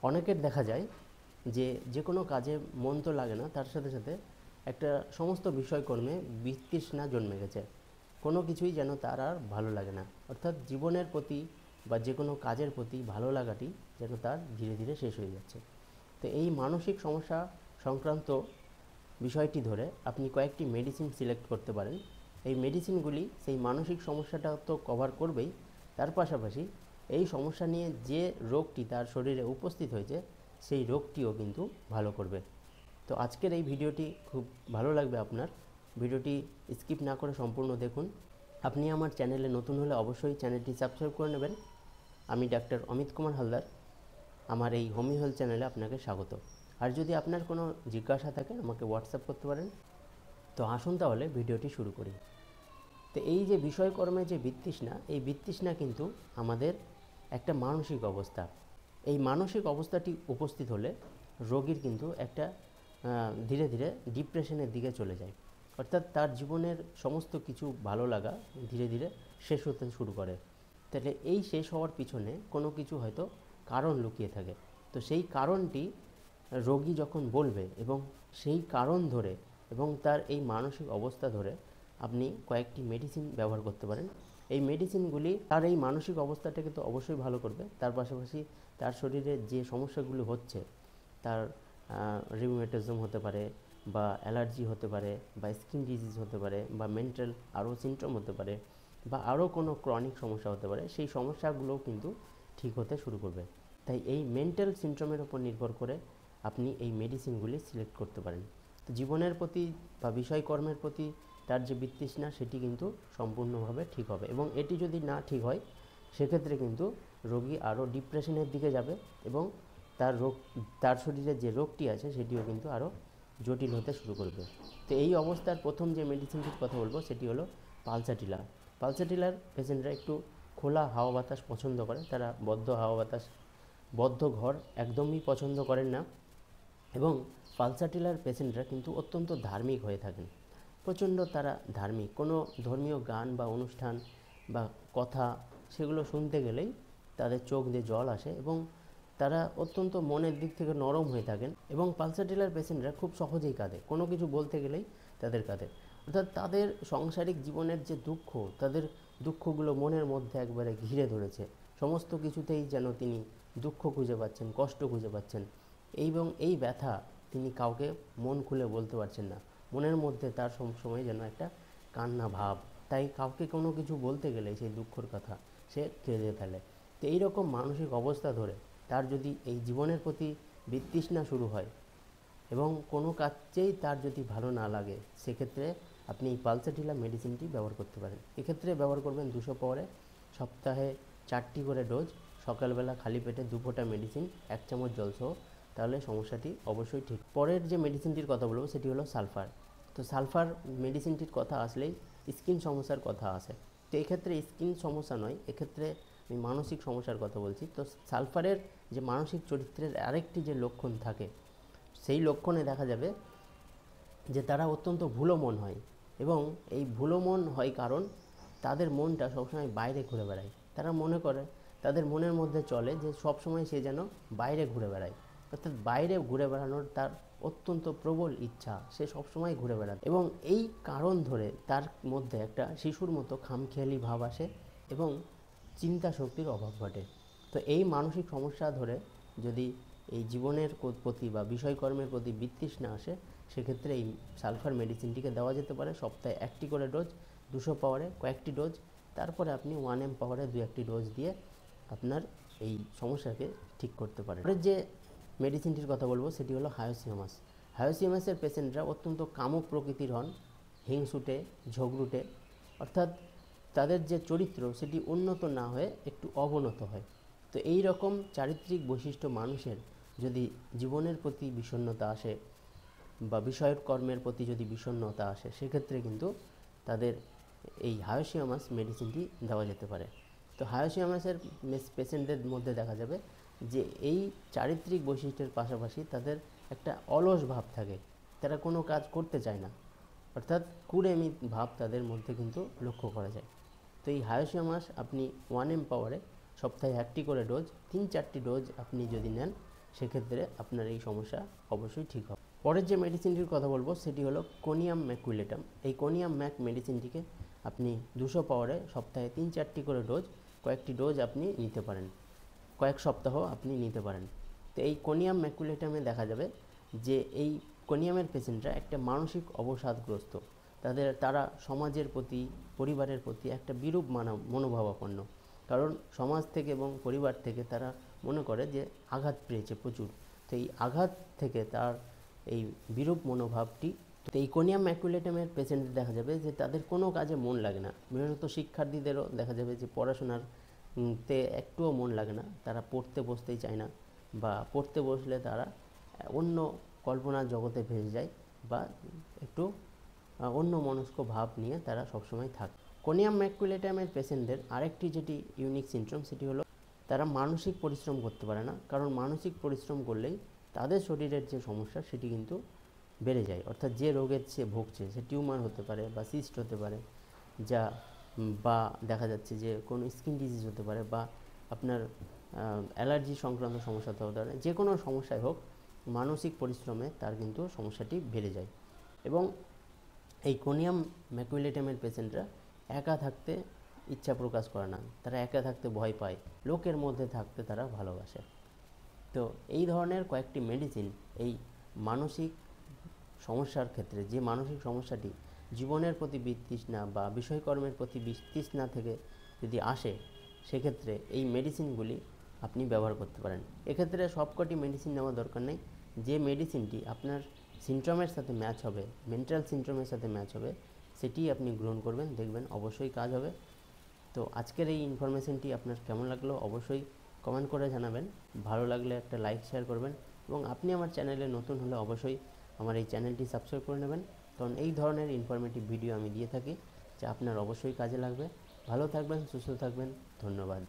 অনেকের দেখা যায় যে যে কোনো কাজে মন তো লাগে না, তার সাথে সাথে একটা সমস্ত বিষয়কর্মে বিতৃষ্ণা জন্মে গেছে। কোনো কিছুই যেন তার আর ভালো লাগে না, অর্থাৎ জীবনের প্রতি বা যে কোনো কাজের প্রতি ভালো লাগাটি যেন তার ধীরে ধীরে শেষ হয়ে যাচ্ছে। তো এই মানসিক সমস্যা সংক্রান্ত বিষয়টি ধরে আপনি কয়েকটি মেডিসিন সিলেক্ট করতে পারেন। এই মেডিসিনগুলি সেই মানসিক সমস্যাটা তো কভার করবেই, তার পাশাপাশি এই সমস্যা নিয়ে যে রোগটি তার শরীরে উপস্থিত হয়েছে সেই রোগটিও কিন্তু ভালো করবে। তো আজকের এই ভিডিওটি খুব ভালো লাগবে আপনার। ভিডিওটি স্কিপ না করে সম্পূর্ণ দেখুন। আপনি আমার চ্যানেলে নতুন হলে অবশ্যই চ্যানেলটি সাবস্ক্রাইব করে নেবেন। আমি ডাক্তার অমিত কুমার হালদার, আমার এই হোমি হেলথ চ্যানেলে আপনাকে স্বাগত। আর যদি আপনার কোনো জিজ্ঞাসা থাকে আমাকে হোয়াটসঅ্যাপ করতে পারেন। তো আসুন তাহলে ভিডিওটি শুরু করি। তো এই যে বিষয়কর্মে যে বিতৃষ্ণা, এই বিতৃষ্ণা কিন্তু আমাদের একটা মানসিক অবস্থা। এই মানসিক অবস্থাটি উপস্থিত হলে রোগীর কিন্তু একটা ধীরে ধীরে ডিপ্রেশনের দিকে চলে যায়, অর্থাৎ তার জীবনের সমস্ত কিছু ভালো লাগা ধীরে ধীরে শেষ হতে শুরু করে। তাহলে এই শেষ হওয়ার পিছনে কোনো কিছু হয়তো কারণ লুকিয়ে থাকে। তো সেই কারণটি রোগী যখন বলবে এবং সেই কারণ ধরে এবং তার এই মানসিক অবস্থা ধরে আপনি কয়েকটি মেডিসিন ব্যবহার করতে পারেন। এই মেডিসিনগুলি তার এই মানসিক অবস্থাটাকে তো অবশ্যই ভালো করবে, তার পাশাপাশি তার শরীরে যে সমস্যাগুলো হচ্ছে, তার রিউমেটিজম হতে পারে বা অ্যালার্জি হতে পারে বা স্কিন ডিজিজ হতে পারে বা মেন্টাল আরও সিমটম হতে পারে বা আরও কোনো ক্রনিক সমস্যা হতে পারে, সেই সমস্যাগুলোও কিন্তু ঠিক হতে শুরু করবে। তাই এই মেন্টাল সিমটমের উপর নির্ভর করে আপনি এই মেডিসিনগুলি সিলেক্ট করতে পারেন। তো জীবনের প্রতি বা বিষয়কর্মের প্রতি তার যে বিতৃষ্ণা সেটি কিন্তু সম্পূর্ণভাবে ঠিক হবে, এবং এটি যদি না ঠিক হয় সেক্ষেত্রে কিন্তু রোগী আরও ডিপ্রেশনের দিকে যাবে এবং তার শরীরে যে রোগটি আছে সেটিও কিন্তু আরও জটিল হতে শুরু করবে। তো এই অবস্থার প্রথম যে মেডিসিনটির কথা বলবো সেটি হলো পালসাটিলা। পালসাটিলার পেশেন্টরা একটু খোলা হাওয়া বাতাস পছন্দ করে, তারা বদ্ধ ঘর একদমই পছন্দ করেন না, এবং পালসাটিলার পেশেন্টরা কিন্তু অত্যন্ত ধার্মিক হয়ে থাকেন। প্রচণ্ড তারা ধার্মিক, কোনো ধর্মীয় গান বা অনুষ্ঠান বা কথা সেগুলো শুনতে গেলেই তাদের চোখ দিয়ে জল আসে এবং তারা অত্যন্ত মনের দিক থেকে নরম হয়ে থাকেন। এবং পালসাটিলার পেশেন্টরা খুব সহজেই কাঁদে, কোনো কিছু বলতে গেলেই তাদের কাঁদে, অর্থাৎ তাদের সাংসারিক জীবনের যে দুঃখ, তাদের দুঃখগুলো মনের মধ্যে একবারে ঘিরে ধরেছে। সমস্ত কিছুতেই যেন তিনি দুঃখ খুঁজে পাচ্ছেন, কষ্ট খুঁজে পাচ্ছেন, এবং এই ব্যথা তিনি কাউকে মন খুলে বলতে পারছেন না। মনের মধ্যে তার সবসময় যেন একটা কান্না ভাব, তাই কাউকে কোনো কিছু বলতে গেলে সেই দুঃখর কথা সে কেঁদে ফেলে। তো এইরকম মানসিক অবস্থা ধরে তার যদি এই জীবনের প্রতি বিতৃষ্ণা শুরু হয় এবং কোনো কাজেই তার যদি ভালো না লাগে, সেক্ষেত্রে আপনি এই পালসাটিলা মেডিসিনটি ব্যবহার করতে পারেন। এক্ষেত্রে ব্যবহার করবেন 200 পাওয়ারে, সপ্তাহে 4টি করে ডোজ, সকালবেলা খালি পেটে 2 ফোঁটা মেডিসিন, 1 চামচ জলসহ, তাহলে সমস্যাটি অবশ্যই ঠিক। পরের যে মেডিসিনটির কথা বলবো সেটি হলো সালফার। তো সালফার মেডিসিনটির কথা আসলেই স্কিন সমস্যার কথা আসে। তো এক্ষেত্রে স্কিন সমস্যা নয়, এক্ষেত্রে আমি মানসিক সমস্যার কথা বলছি। তো সালফারের যে মানসিক চরিত্রের আরেকটি যে লক্ষণ থাকে, সেই লক্ষণে দেখা যাবে যে তারা অত্যন্ত ভুলো মন হয়, এবং এই ভুলো মন হয় কারণ তাদের মনটা সবসময় বাইরে ঘুরে বেড়ায়। তারা মনে করে, তাদের মনের মধ্যে চলে যে সবসময় সে যেন বাইরে ঘুরে বেড়ায়, অর্থাৎ বাইরে ঘুরে বেড়ানোর তার অত্যন্ত প্রবল ইচ্ছা, সে সবসময় ঘুরে বেড়ায়, এবং এই কারণ ধরে তার মধ্যে একটা শিশুর মতো খামখেয়ালি ভাব আসে এবং চিন্তা শক্তির অভাব ঘটে। তো এই মানসিক সমস্যা ধরে যদি এই জীবনের প্রতি বা বিষয়কর্মের প্রতি বিতৃষ্ণা আসে, সেক্ষেত্রে এই সালফার মেডিসিনটিকে দেওয়া যেতে পারে। সপ্তাহে 1টি করে ডোজ, 200 পাওয়ারে কয়েকটি ডোজ, তারপরে আপনি 1 m পাওয়ারে 2-1টি ডোজ দিয়ে আপনার এই সমস্যাকে ঠিক করতে পারেন। পরের যে মেডিসিনটির কথা বলবো সেটি হলো হায়োসিয়ামাস। হায়োসিয়ামাসের পেশেন্টরা অত্যন্ত কামুক প্রকৃতির হন, হিংসুটে, ঝগড়ুটে, অর্থাৎ তাদের যে চরিত্র সেটি উন্নত না হয়ে একটু অবনত হয়। তো এই রকম চারিত্রিক বৈশিষ্ট্য মানুষের যদি জীবনের প্রতি বিষণ্ণতা আসে বা বিষয়ের কর্মের প্রতি যদি বিষণ্ণতা আসে, সেক্ষেত্রে কিন্তু তাদের এই হায়োসিয়ামাস মেডিসিনটি দেওয়া যেতে পারে। তো হায়োসিয়ামাসের পেশেন্টদের মধ্যে দেখা যাবে যে এই চারিত্রিক বৈশিষ্ট্যের পাশাপাশি তাদের একটা অলস ভাব থাকে, তারা কোনো কাজ করতে চায় না, অর্থাৎ কুড়েমি ভাব তাদের মধ্যে কিন্তু লক্ষ্য করা যায়। তো এই হায়োসিয়ামাস আপনি 1 m পাওয়ারে সপ্তাহে 1টি করে ডোজ, 3-4টি ডোজ আপনি যদি নেন, সেক্ষেত্রে আপনার এই সমস্যা অবশ্যই ঠিক হবে। পরের যে মেডিসিনটির কথা বলবো সেটি হলো কোনিয়াম ম্যাকুলেটাম। এই কোনিয়াম ম্যাক মেডিসিনটিকে আপনি 200 পাওয়ারে সপ্তাহে 3-4টি করে ডোজ, কয়েকটি ডোজ আপনি নিতে পারেন, কয়েক সপ্তাহ আপনি নিতে পারেন। তো এই কোনিয়াম ম্যাকুলেটামে দেখা যাবে যে এই কোনিয়ামের পেশেন্টরা একটা মানসিক অবসাদগ্রস্ত, তারা সমাজের প্রতি, পরিবারের প্রতি একটা বিরূপ মনোভাবাপন্ন। কারণ সমাজ থেকে এবং পরিবার থেকে তারা মনে করে যে আঘাত পেয়েছে প্রচুর। তো এই আঘাত থেকে তার এই বিরূপ মনোভাবটি, তো এই কোনিয়াম ম্যাকুলেটামের পেশেন্টদের দেখা যাবে যে তাদের কোনো কাজে মন লাগে না। বিশেষত শিক্ষার্থীদেরও দেখা যাবে যে পড়াশোনার তে একটুও মন লাগে না, তারা পড়তে বসতেই চায় না, বা পড়তে বসলে তারা অন্য কল্পনার জগতে ভেসে যায়, বা একটু অন্য মনস্ক ভাব নিয়ে তারা সবসময় থাকে। কোনিয়াম ম্যাকুলেটামের পেশেন্টদের আরেকটি যেটি ইউনিক সিনড্রোম সেটি হলো তারা মানসিক পরিশ্রম করতে পারে না। কারণ মানসিক পরিশ্রম করলেই তাদের শরীরের যে সমস্যা সেটি কিন্তু বেড়ে যায়। অর্থাৎ যে রোগের সে ভুগছে, সে টিউমার হতে পারে বা সিস্ট হতে পারে, যা বা দেখা যাচ্ছে যে কোনো স্কিন ডিজিজ হতে পারে, বা আপনার অ্যালার্জি সংক্রান্ত সমস্যা হতে পারে, যে কোনো সমস্যাই হোক মানসিক পরিশ্রমে তার কিন্তু সমস্যাটি বেড়ে যায়। এবং এই কোনিয়াম ম্যাকুলেটামের পেশেন্টরা একা থাকতে ইচ্ছা প্রকাশ করে না, তারা একা থাকতে ভয় পায়, লোকের মধ্যে থাকতে তারা ভালোবাসে। তো এই ধরনের কয়েকটি মেডিসিন এই মানসিক সমস্যার ক্ষেত্রে, যে মানসিক সমস্যাটি জীবনের প্রতি বিতৃষ্ণা বা বিষয়কর্মের প্রতি বিতৃষ্ণা থেকে যদি আসে, সেক্ষেত্রে এই মেডিসিনগুলি আপনি ব্যবহার করতে পারেন। এক্ষেত্রে সবকটি মেডিসিন নেওয়ার দরকার নেই। যে মেডিসিনটি আপনার সিমটমের সাথে ম্যাচ হবে, মেন্টাল সিমটমের সাথে ম্যাচ হবে, সেটি আপনি গ্রহণ করবেন, দেখবেন অবশ্যই কাজ হবে। তো আজকের এই ইনফরমেশনটি আপনার কেমন লাগলো অবশ্যই কমেন্ট করে জানাবেন। ভালো লাগলে একটা লাইক শেয়ার করবেন, এবং আপনি আমার চ্যানেলে নতুন হলে অবশ্যই আমার এই চ্যানেলটি সাবস্ক্রাইব করে নেবেন, কারণ এই ধরনের ইনফরমেটিভ ভিডিও আমি দিয়ে থাকি যা আপনার অবশ্যই কাজে লাগবে। ভালো থাকবেন, সুস্থ থাকবেন, ধন্যবাদ।